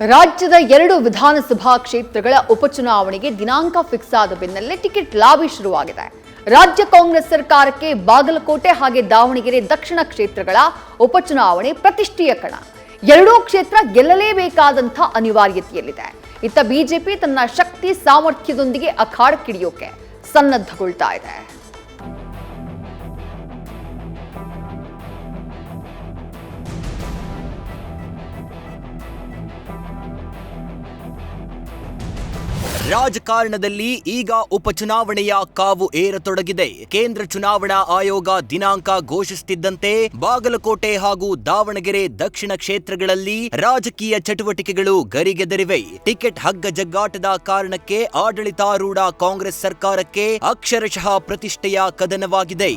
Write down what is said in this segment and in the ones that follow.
ರಾಜ್ಯದ 2 ವಿಧಾನಸಭಾ ಕ್ಷೇತ್ರಗಳ ಉಪಚುನಾವಣೆಗೆ ದಿನಾಂಕ ಫಿಕ್ಸ್ ಆದ ಬೆನ್ನಲ್ಲೇ ಟಿಕೆಟ್ ಲಾಬಿ ಶುರುವಾಗಿದೆ. ರಾಜ್ಯ ಕಾಂಗ್ರೆಸ್ ಸರ್ಕಾರಕ್ಕೆ ಬಾಗಲಕೋಟೆ ಹಾಗೆ ದಾವಣಗೆರೆ ದಕ್ಷಿಣ ಕ್ಷೇತ್ರಗಳ ಉಪಚುನಾವಣೆ ಪ್ರತಿಷ್ಠೆಯ ಕಣ. ಎರಡೂ ಕ್ಷೇತ್ರ ಗೆಲ್ಲಲೇಬೇಕಾದಂಥ ಅನಿವಾರ್ಯತೆಯಲ್ಲಿದೆ. ಇತ್ತ ಬಿಜೆಪಿ ತನ್ನ ಶಕ್ತಿ ಸಾಮರ್ಥ್ಯದೊಂದಿಗೆ ಅಖಾಡಕ್ಕಿಳಿಯೋಕೆ ಸನ್ನದ್ಧಗೊಳ್ತಾ ಇದೆ. ರಾಜಕಾರಣದಲ್ಲಿ ಈಗ ಉಪಚುನಾವಣೆಯ ಕಾವು ಏರತೊಡಗಿದೆ. ಕೇಂದ್ರ ಚುನಾವಣಾ ಆಯೋಗ ದಿನಾಂಕ ಘೋಷಿಸುತ್ತಿದ್ದಂತೆ ಬಾಗಲಕೋಟೆ ಹಾಗೂ ದಾವಣಗೆರೆ ದಕ್ಷಿಣ ಕ್ಷೇತ್ರಗಳಲ್ಲಿ ರಾಜಕೀಯ ಚಟುವಟಿಕೆಗಳು ಗರಿಗೆದರಿವೆ. ಟಿಕೆಟ್ ಹಗ್ಗ ಜಗ್ಗಾಟದ ಕಾರಣಕ್ಕೆ ಆಡಳಿತಾರೂಢ ಕಾಂಗ್ರೆಸ್ ಸರ್ಕಾರಕ್ಕೆ ಅಕ್ಷರಶಃ ಪ್ರತಿಷ್ಠೆಯ ಕದನವಾಗಿದೆ.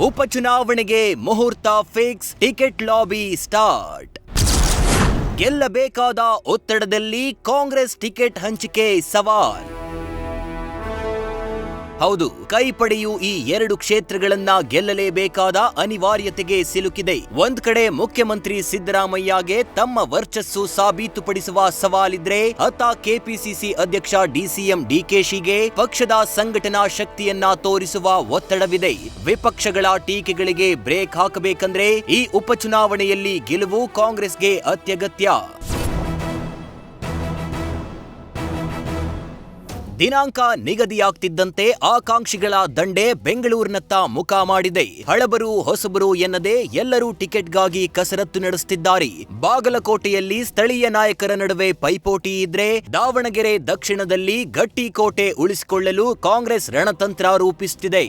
ಉಪಚುನಾವಣೆಗೆ ಮುಹೂರ್ತ ಫಿಕ್ಸ್, ಟಿಕೆಟ್ ಲಾಬಿ ಸ್ಟಾರ್ಟ್. ಗೆಲ್ಲಬೇಕಾದ ಒತ್ತಡದಲ್ಲಿ ಕಾಂಗ್ರೆಸ್ ಟಿಕೆಟ್ ಹಂಚಿಕೆ ಸವಾಲ್. ಹೌದು, ಕೈಪಡೆಯು ಈ 2 ಕ್ಷೇತ್ರಗಳನ್ನ ಗೆಲ್ಲಲೇಬೇಕಾದ ಅನಿವಾರ್ಯತೆಗೆ ಸಿಲುಕಿದೆ. ಒಂದ್ ಕಡೆ ಮುಖ್ಯಮಂತ್ರಿ ಸಿದ್ದರಾಮಯ್ಯಗೆ ತಮ್ಮ ವರ್ಚಸ್ಸು ಸಾಬೀತುಪಡಿಸುವ ಸವಾಲಿದ್ರೆ, ಅತ್ತ ಕೆಪಿಸಿಸಿ ಅಧ್ಯಕ್ಷ ಡಿಸಿಎಂ ಡಿಕೆಶಿಗೆ ಪಕ್ಷದ ಸಂಘಟನಾ ಶಕ್ತಿಯನ್ನ ತೋರಿಸುವ ಒತ್ತಡವಿದೆ. ವಿಪಕ್ಷಗಳ ಟೀಕೆಗಳಿಗೆ ಬ್ರೇಕ್ ಹಾಕಬೇಕಂದ್ರೆ ಈ ಉಪಚುನಾವಣೆಯಲ್ಲಿ ಗೆಲುವು ಕಾಂಗ್ರೆಸ್ಗೆ ಅತ್ಯಗತ್ಯ. ದಿನಾಂಕ ನಿಗದಿಯಾಗ್ತಿದ್ದಂತೆ ಆಕಾಂಕ್ಷಿಗಳ ದಂಡೆ ಬೆಂಗಳೂರಿನತ್ತ ಮುಖ ಮಾಡಿದೆ. ಹಳಬರು ಹೊಸಬರು ಎನ್ನದೆ ಎಲ್ಲರೂ ಟಿಕೆಟ್ಗಾಗಿ ಕಸರತ್ತು ನಡೆಸುತ್ತಿದ್ದಾರೆ. ಬಾಗಲಕೋಟೆಯಲ್ಲಿ ಸ್ಥಳೀಯ ನಾಯಕರ ನಡುವೆ ಪೈಪೋಟಿ ಇದ್ರೆ, ದಾವಣಗೆರೆ ದಕ್ಷಿಣದಲ್ಲಿ ಗಟ್ಟಿ ಕೋಟೆ ಉಳಿಸಿಕೊಳ್ಳಲು ಕಾಂಗ್ರೆಸ್ ರಣತಂತ್ರ ರೂಪಿಸುತ್ತಿದೆ.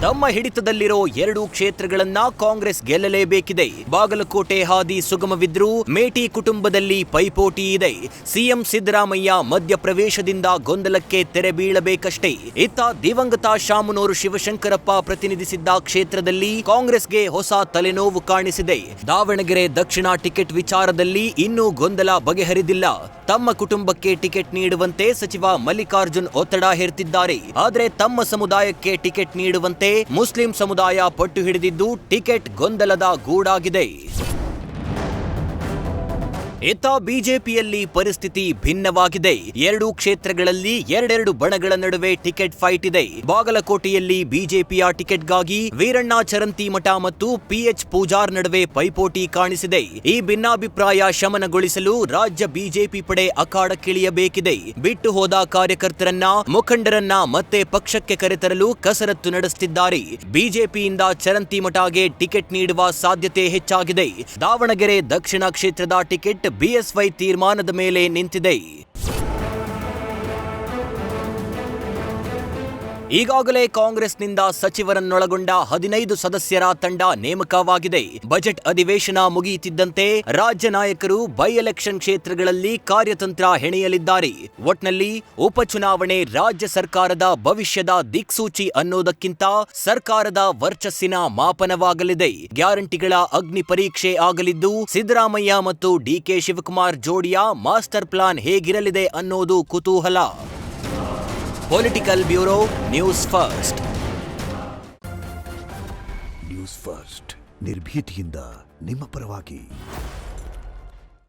ತಮ್ಮ ಹಿಡಿತದಲ್ಲಿರೋ 2 ಕ್ಷೇತ್ರಗಳನ್ನ ಕಾಂಗ್ರೆಸ್ ಗೆಲ್ಲಲೇಬೇಕಿದೆ. ಬಾಗಲಕೋಟೆ ಹಾದಿ ಸುಗಮವಿದ್ರೂ ಮೇಟಿ ಕುಟುಂಬದಲ್ಲಿ ಪೈಪೋಟಿ ಇದೆ. ಸಿಎಂ ಸಿದ್ದರಾಮಯ್ಯ ಮಧ್ಯಪ್ರವೇಶದಿಂದ ಗೊಂದಲಕ್ಕೆ ತೆರೆ ಬೀಳಬೇಕಷ್ಟೇ. ಇತ್ತ ದಿವಂಗತ ಶಾಮನೂರು ಶಿವಶಂಕರಪ್ಪ ಪ್ರತಿನಿಧಿಸಿದ್ದ ಕ್ಷೇತ್ರದಲ್ಲಿ ಕಾಂಗ್ರೆಸ್ಗೆ ಹೊಸ ತಲೆನೋವು ಕಾಣಿಸಿದೆ. ದಾವಣಗೆರೆ ದಕ್ಷಿಣ ಟಿಕೆಟ್ ವಿಚಾರದಲ್ಲಿ ಇನ್ನೂ ಗೊಂದಲ ಬಗೆಹರಿದಿಲ್ಲ. ತಮ್ಮ ಕುಟುಂಬಕ್ಕೆ ಟಿಕೆಟ್ ನೀಡುವಂತೆ ಸಚಿವ ಮಲ್ಲಿಕಾರ್ಜುನ್ ಒತ್ತಡ ಹೇರ್ತಿದ್ದಾರೆ. ಆದರೆ ತಮ್ಮ ಸಮುದಾಯಕ್ಕೆ ಟಿಕೆಟ್ ನೀಡುವಂತೆ ಮುಸ್ಲಿಂ ಸಮುದಾಯ ಪಟ್ಟು ಹಿಡಿದಿದ್ದು ಟಿಕೆಟ್ ಗೊಂದಲದ ಗೂಡಾಗಿದೆ. ಇತ್ತ ಬಿಜೆಪಿಯಲ್ಲಿ ಪರಿಸ್ಥಿತಿ ಭಿನ್ನವಾಗಿದೆ. 2 ಕ್ಷೇತ್ರಗಳಲ್ಲಿ 2 ಬಣಗಳ ನಡುವೆ ಟಿಕೆಟ್ ಫೈಟ್ ಇದೆ. ಬಾಗಲಕೋಟೆಯಲ್ಲಿ ಬಿಜೆಪಿಯ ಟಿಕೆಟ್ಗಾಗಿ ವೀರಣ್ಣ ಚರಂತಿಮಠ ಮತ್ತು ಪಿಎಚ್ ಪೂಜಾರ್ ನಡುವೆ ಪೈಪೋಟಿ ಕಾಣಿಸಿದೆ. ಈ ಭಿನ್ನಾಭಿಪ್ರಾಯ ಶಮನಗೊಳಿಸಲು ರಾಜ್ಯ ಬಿಜೆಪಿ ಪಡೆ ಅಖಾಡಕ್ಕಿಳಿಯಬೇಕಿದೆ. ಬಿಟ್ಟು ಹೋದ ಕಾರ್ಯಕರ್ತರನ್ನ, ಮುಖಂಡರನ್ನ ಮತ್ತೆ ಪಕ್ಷಕ್ಕೆ ಕರೆತರಲು ಕಸರತ್ತು ನಡೆಸುತ್ತಿದ್ದಾರೆ. ಬಿಜೆಪಿಯಿಂದ ಚರಂತಿಮಠಗೆ ಟಿಕೆಟ್ ನೀಡುವ ಸಾಧ್ಯತೆ ಹೆಚ್ಚಾಗಿದೆ. ದಾವಣಗೆರೆ ದಕ್ಷಿಣ ಕ್ಷೇತ್ರದ ಟಿಕೆಟ್ ಬಿಎಸ್ವೈ ತೀರ್ಮಾನದ ಮೇಲೆ ನಿಂತಿದೆ. ಈಗಾಗಲೇ ಕಾಂಗ್ರೆಸ್ನಿಂದ ಸಚಿವರನ್ನೊಳಗೊಂಡ 15 ಸದಸ್ಯರ ತಂಡ ನೇಮಕವಾಗಿದೆ. ಬಜೆಟ್ ಅಧಿವೇಶನ ಮುಗಿಯುತ್ತಿದ್ದಂತೆ ರಾಜ್ಯ ನಾಯಕರು ಬೈ ಎಲೆಕ್ಷನ್ ಕ್ಷೇತ್ರಗಳಲ್ಲಿ ಕಾರ್ಯತಂತ್ರ ಹೆಣೆಯಲಿದ್ದಾರೆ. ಒಟ್ನಲ್ಲಿ ಉಪಚುನಾವಣೆ ರಾಜ್ಯ ಸರ್ಕಾರದ ಭವಿಷ್ಯದ ದಿಕ್ಸೂಚಿ ಅನ್ನೋದಕ್ಕಿಂತ ಸರ್ಕಾರದ ವರ್ಚಸ್ಸಿನ ಮಾಪನವಾಗಲಿದೆ. ಗ್ಯಾರಂಟಿಗಳ ಅಗ್ನಿ ಪರೀಕ್ಷೆ ಆಗಲಿದ್ದು, ಸಿದ್ದರಾಮಯ್ಯ ಮತ್ತು ಡಿಕೆ ಶಿವಕುಮಾರ್ ಜೋಡಿಯ ಮಾಸ್ಟರ್ ಪ್ಲಾನ್ ಹೇಗಿರಲಿದೆ ಅನ್ನೋದು ಕುತೂಹಲ. Political bureau, news first. News first ನಿರ್ಭೀತಿಯಿಂದ ನಿಮ್ಮ ಪರವಾಗಿ.